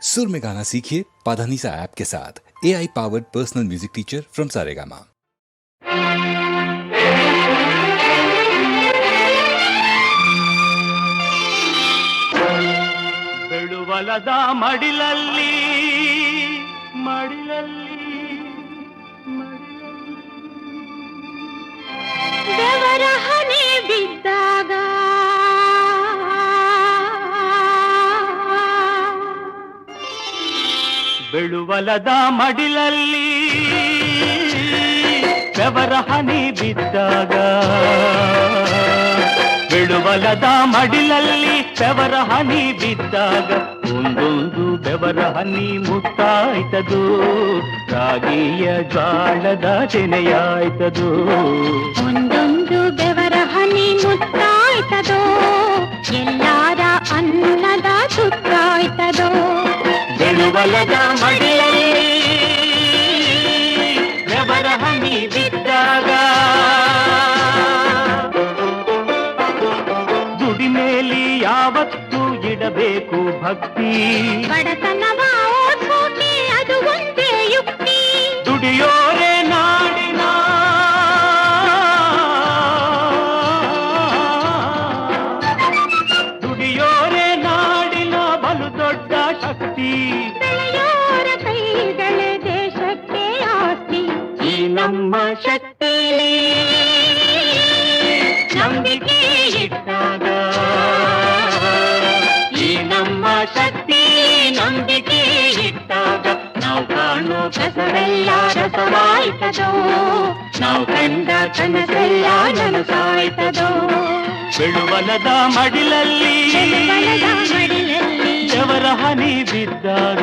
सुर में गाना सीखिए पाधानीसा ऐप के साथ। AI powered personal music teacher from Saregama. ಬೆಳುವಲದ ಮಡಿಲಲ್ಲಿ ಮಡಿಲಲ್ಲಿ ದೇವರ ಹನಿ ಬಿದ್ದಾಗ ಬೆಳುವಲದ ಮಡಿಲಲ್ಲಿ ಬೆವರ ಹನಿ ಬಿದ್ದಾಗ ಬೆಳುವಲದ ಮಡಿಲಲ್ಲಿ ಬೆವರ ಹನಿ ಬಿದ್ದಾಗ ಒಂದೊಂದು ಬೆವರ ಹನಿ ಮುತ್ತಾಯ್ತದು ರಾಗಿಯ ಜ್ವಾಳದ ತೆನೆಯಾಯ್ತದು ಒಂದೊಂದು ಬೆವರ ಹನಿ ಮುತ್ತಾಯ್ತದೋ ಎಲ್ಲಾರ ಅನ್ನದ ಸುತ್ತಾಯ್ತದೋ ಬೆಳುವಲದ ಮಡಿಲಲ್ಲಿ ಬೆವರ ಹನಿ ಬಿದ್ದಾಗ ದುಡಿಮೇಲಿ ಯಾವತ್ತೂ ಇಡಬೇಕು ಭಕ್ತಿ ಬಡತನವ ಓಡಿಸೋಕೆ ಅದು ಒಂದೇ ಯುಕ್ತಿ ದುಡಿಯೋರೆ ನಾಡಿನ ದುಡಿಯೋರೆ ನಾಡಿನ ಬಲು ದೊಡ್ಡ ಶಕ್ತಿ ಬೆಳೆಯೋರ ಕೈಗಳೇ ದೇಶಕ್ಕೆ ಆಸ್ತಿ ಈ ನಮ್ಮ ಶಕ್ತಿ ನಂಬಿಕೆ ಇಟ್ಟಾಗ ಈ ನಮ್ಮ ಶಕ್ತಿ ನಂಬಿಕೆ ಇಟ್ಟಾಗ ನಾವು ಕಾಣೋ ಕಸವೆಲ್ಲ ರಸವಾಯ್ತದೋ ನಾವು ಕಂಡ ಕನಸೆಲ್ಲ ನನಸಾಯ್ತದೋ ಬೆಳುವಲದ ಮಡಿಲಲ್ಲಿ ಬೆವರ ಹನಿ ಬಿದ್ದಾಗ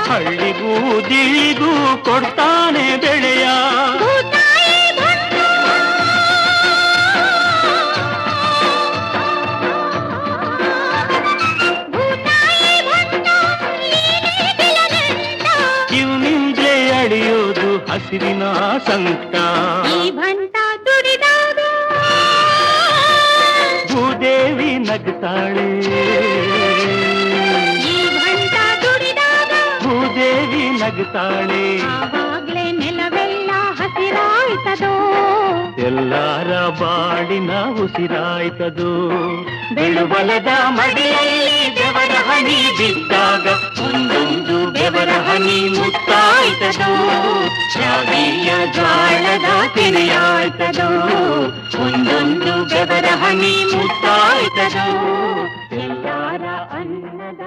ಹಳ್ಳಿಗೂ ದಿಳಿಗೂ ಕೊಡ್ತಾನೆ ಬೆಳೆಯ ಇವನಿಂದಲೇ ಅಳಿಯೋದು ಹಸಿರಿನ ಸಂಕಟ ಭೂದೇವಿ ನಗ್ತಾಳೆ ಭೂದೇವಿ ನಗ್ತಾಳೆ ಆವಾಗ್ಲೇ ನೆಲವೆಲ್ಲ ಹಸಿರಾಯ್ತದೋ ಎಲ್ಲಾರ ಬಾಡಿನ ಉಸಿರಾಯ್ತದು ಬೆಳುಬಲದ ಮಡಿಲಲ್ಲಿ ಬೆವರ ಹನಿ ಬಿದ್ದಾಗ ಒಂದೊಂದು ಬೆವರ ಹನಿ ಮುತ್ತಾಯ್ತದು ರಾಗಿಯ ಜ್ವಾಳದ ತೆನೆಯಾಯ್ತದು ಒಂದೊಂದು ಬೆವರ ಹನಿ ಮುತ್ತಾಯ್ತದು ಎಲ್ಲಾರ ಅನ್ನದ